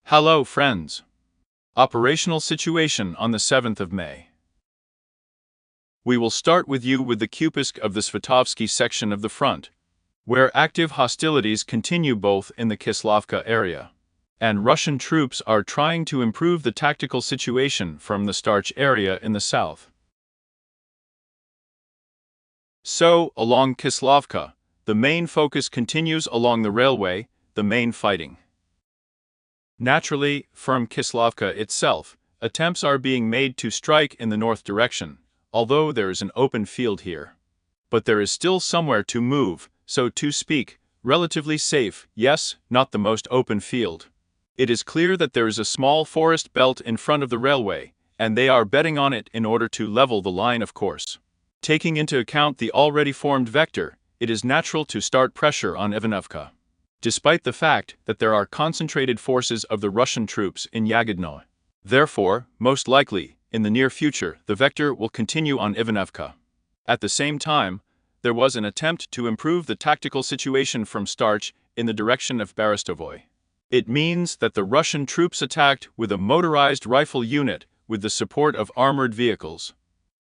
Hello, friends. Operational situation on the 7th of May. We will start with the Kupisk of the Svitovsky section of the front, where active hostilities continue both in the Kislovka area, and Russian troops are trying to improve the tactical situation from the Starch area in the south. So, along Kislovka, the main focus continues along the railway, the main fighting. Naturally, from Kislovka itself, attempts are being made to strike in the north direction, although there is an open field here. But there is still somewhere to move, so to speak, relatively safe, yes, not the most open field. It is clear that there is a small forest belt in front of the railway, and they are betting on it in order to level the line, of course. Taking into account the already formed vector, it is natural to start pressure on Ivanovka. Despite the fact that there are concentrated forces of the Russian troops in Yagodnoye. Therefore, most likely, in the near future, the vector will continue on Ivanovka. At the same time, there was an attempt to improve the tactical situation from Starch in the direction of Berestovoy. It means that the Russian troops attacked with a motorized rifle unit with the support of armored vehicles.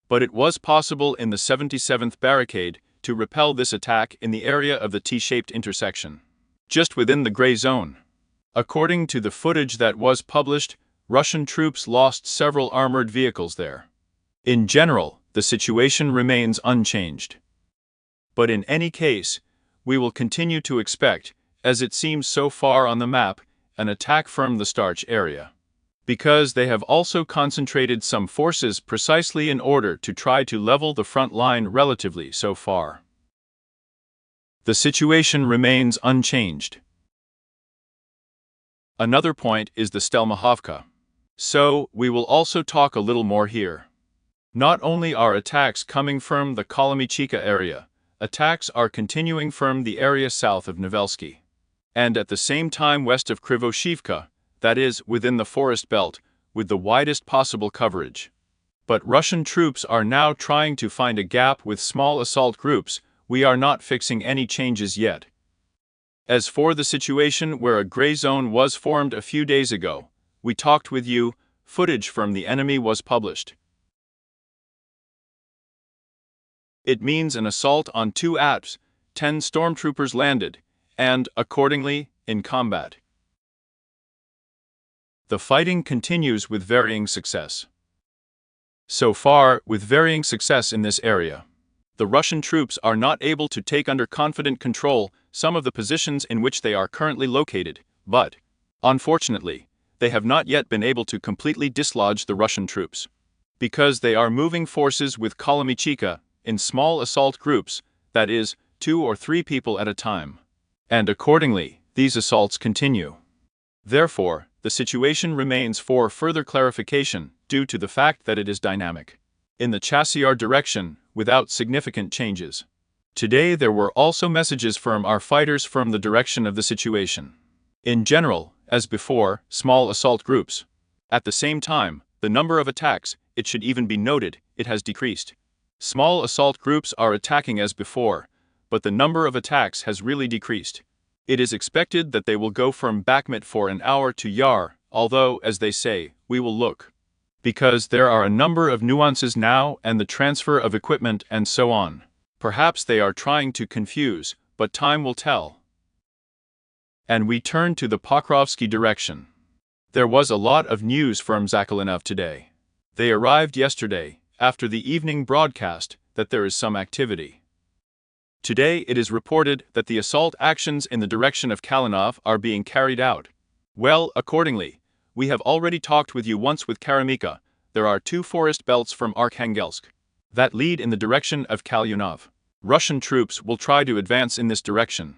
But it was possible in the 77th barricade to repel this attack in the area of the T-shaped intersection, just within the gray zone. According to the footage that was published, Russian troops lost several armored vehicles there. In general, the situation remains unchanged. But in any case, we will continue to expect, as it seems so far on the map, an attack from the Starch area, because they have also concentrated some forces precisely in order to try to level the front line relatively so far. The situation remains unchanged. Another point is the Stelmahovka. So, we will also talk a little more here. Not only are attacks coming from the Kolomichika area, attacks are continuing from the area south of Novelsky, and at the same time west of Krivoshivka, that is, within the forest belt, with the widest possible coverage. But Russian troops are now trying to find a gap with small assault groups. We are not fixing any changes yet. As for the situation where a gray zone was formed a few days ago, we talked with you, footage from the enemy was published. It means an assault on 2 ATs, 10 stormtroopers landed, and, accordingly, in combat. The fighting continues with varying success. So far, with varying success in this area. The Russian troops are not able to take under confident control some of the positions in which they are currently located, but, unfortunately, they have not yet been able to completely dislodge the Russian troops, because they are moving forces with Kolomichika in small assault groups, that is, 2 or 3 people at a time. And accordingly, these assaults continue. Therefore, the situation remains for further clarification due to the fact that it is dynamic. In the Chassiar direction, without significant changes. Today there were also messages from our fighters from the direction of the situation. In general, as before, small assault groups. At the same time, the number of attacks, it should even be noted, it has decreased. Small assault groups are attacking as before, but the number of attacks has really decreased. It is expected that they will go from Bakhmut for an hour to Yar, although, as they say, we will look. Because there are a number of nuances now and the transfer of equipment and so on. Perhaps they are trying to confuse, but time will tell. And we turn to the Pokrovsky direction. There was a lot of news from Zakhalinov today. They arrived yesterday, after the evening broadcast, that there is some activity. Today it is reported that the assault actions in the direction of Kalinov are being carried out. Well, accordingly, we have already talked with you once with Karamika. There are 2 forest belts from Arkhangelsk that lead in the direction of Kalyunov. Russian troops will try to advance in this direction.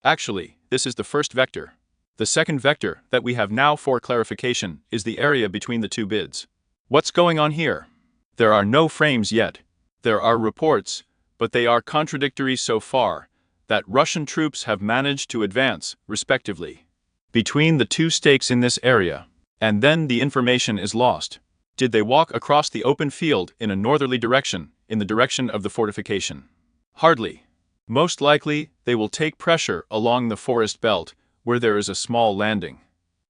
Actually, this is the first vector. The second vector that we have now for clarification is the area between the 2 bids. What's going on here? There are no frames yet. There are reports, but they are contradictory so far, that Russian troops have managed to advance, respectively, between the 2 stakes in this area, and then the information is lost. Did they walk across the open field in a northerly direction, in the direction of the fortification? Hardly. Most likely, they will take pressure along the forest belt, where there is a small landing.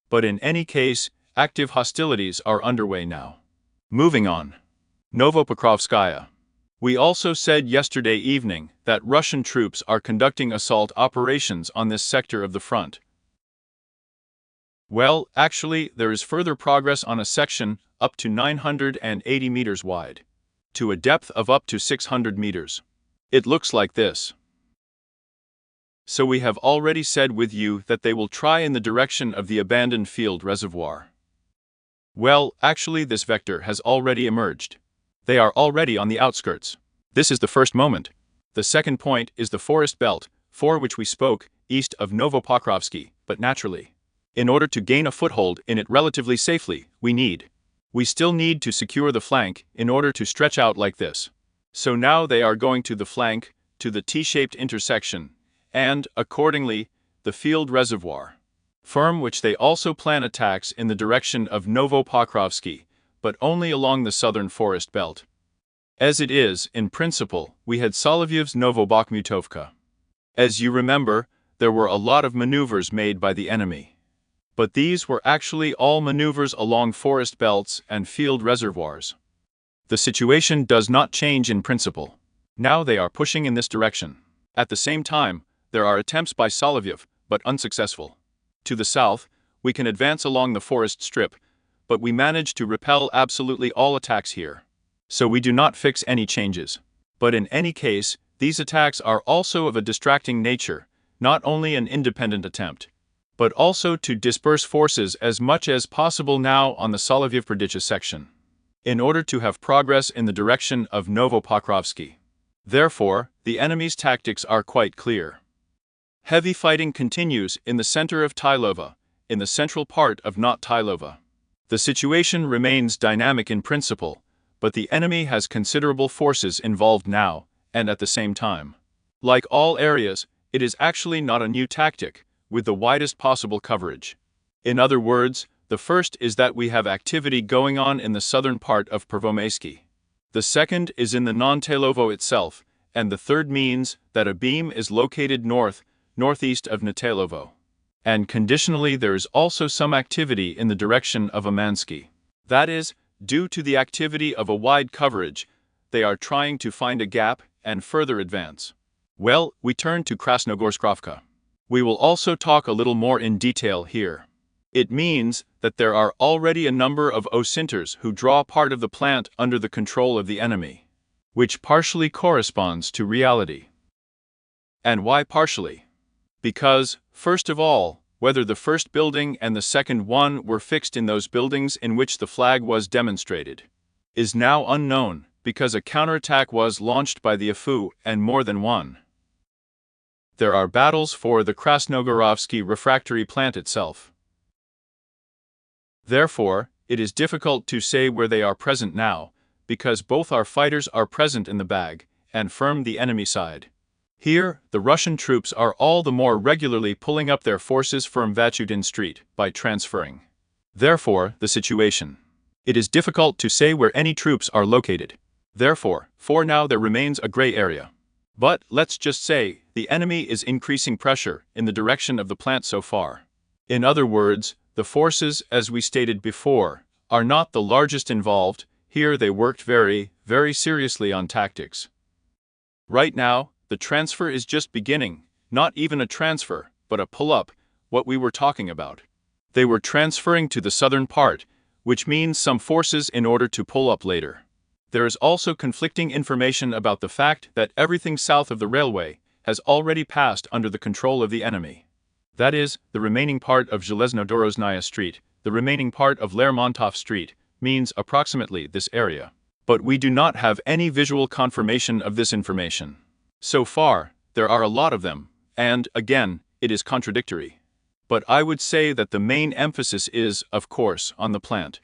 But in any case, active hostilities are underway now. Moving on. Novopokrovskaya. We also said yesterday evening that Russian troops are conducting assault operations on this sector of the front. Well, actually, there is further progress on a section up to 980 meters wide, to a depth of up to 600 meters. It looks like this. So we have already said with you that they will try in the direction of the abandoned field reservoir. Well, actually this vector has already emerged. They are already on the outskirts. This is the first moment. The second point is the forest belt, for which we spoke, east of Novopokrovsky, but naturally, in order to gain a foothold in it relatively safely, we still need to secure the flank in order to stretch out like this. So now they are going to the flank, to the T-shaped intersection, and, accordingly, the field reservoir, from which they also plan attacks in the direction of Novopokrovsky, but only along the southern forest belt. As it is, in principle, we had Solovyev's Novobakhmutovka. As you remember, there were a lot of maneuvers made by the enemy. But these were actually all maneuvers along forest belts and field reservoirs. The situation does not change in principle. Now they are pushing in this direction. At the same time, there are attempts by Solovyev, but unsuccessful. To the south, we can advance along the forest strip, but we manage to repel absolutely all attacks here. So we do not fix any changes. But in any case, these attacks are also of a distracting nature, not only an independent attempt, but also to disperse forces as much as possible now on the Solovyev-Perdicha section, in order to have progress in the direction of Novopokrovsky. Therefore, the enemy's tactics are quite clear. Heavy fighting continues in the center of Tylova, in the central part of Not Tylova. The situation remains dynamic in principle, but the enemy has considerable forces involved now, and at the same time. Like all areas, it is actually not a new tactic, with the widest possible coverage. In other words, the first is that we have activity going on in the southern part of Pervomaysky. The second is in the Non-Taylovo itself, and the third means that a beam is located northeast of Nataylovo. And conditionally there is also some activity in the direction of Amansky. That is, due to the activity of a wide coverage, they are trying to find a gap and further advance. Well, we turn to Krasnogorskrovka. We will also talk a little more in detail here. It means that there are already a number of Osinters who draw part of the plant under the control of the enemy, which partially corresponds to reality. And why partially? Because, first of all, whether the first building and the second one were fixed in those buildings in which the flag was demonstrated, is now unknown, because a counterattack was launched by the AFU and more than one. There are battles for the Krasnogorovsky refractory plant itself. Therefore, it is difficult to say where they are present now, because both our fighters are present in the bag, and firm the enemy side. Here, the Russian troops are all the more regularly pulling up their forces from Vachudin Street by transferring. Therefore, the situation. It is difficult to say where any troops are located. Therefore, for now there remains a gray area. But, let's just say, the enemy is increasing pressure in the direction of the plant so far. In other words, the forces, as we stated before, are not the largest involved. Here they worked very, very seriously on tactics. Right now, the transfer is just beginning, not even a transfer, but a pull-up, what we were talking about. They were transferring to the southern part, which means some forces in order to pull up later. There is also conflicting information about the fact that everything south of the railway has already passed under the control of the enemy. That is, the remaining part of Zheleznodorozhnaya Street, the remaining part of Lermontov Street, means approximately this area. But we do not have any visual confirmation of this information. So far, there are a lot of them, and, again, it is contradictory. But I would say that the main emphasis is, of course, on the plant.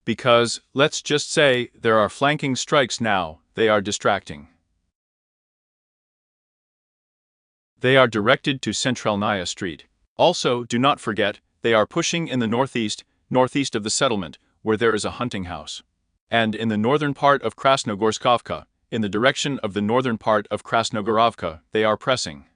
Because, let's just say, there are flanking strikes now, they are distracting. They are directed to Centralnaya Street. Also, do not forget, they are pushing in the northeast of the settlement, where there is a hunting house. And in the northern part of Krasnogorskovka, in the direction of the northern part of Krasnogorovka, they are pressing.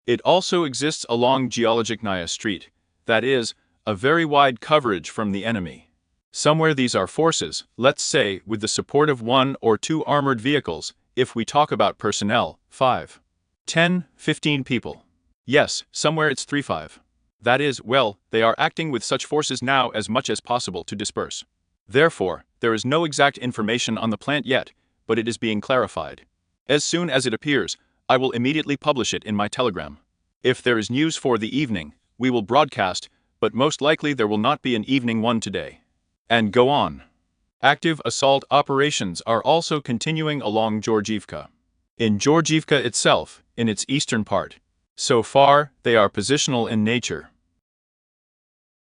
It also exists along Geologichnaya Street, that is, a very wide coverage from the enemy. Somewhere these are forces, let's say, with the support of 1 or 2 armored vehicles, if we talk about personnel, 5, 10, 15 people. Yes, somewhere it's 3-5. That is, well, they are acting with such forces now as much as possible to disperse. Therefore, there is no exact information on the plant yet, but it is being clarified. As soon as it appears, I will immediately publish it in my Telegram. If there is news for the evening, we will broadcast, but most likely there will not be an evening one today. And go on. Active assault operations are also continuing along Georgiivka. In Georgiivka itself, in its eastern part. So far, they are positional in nature.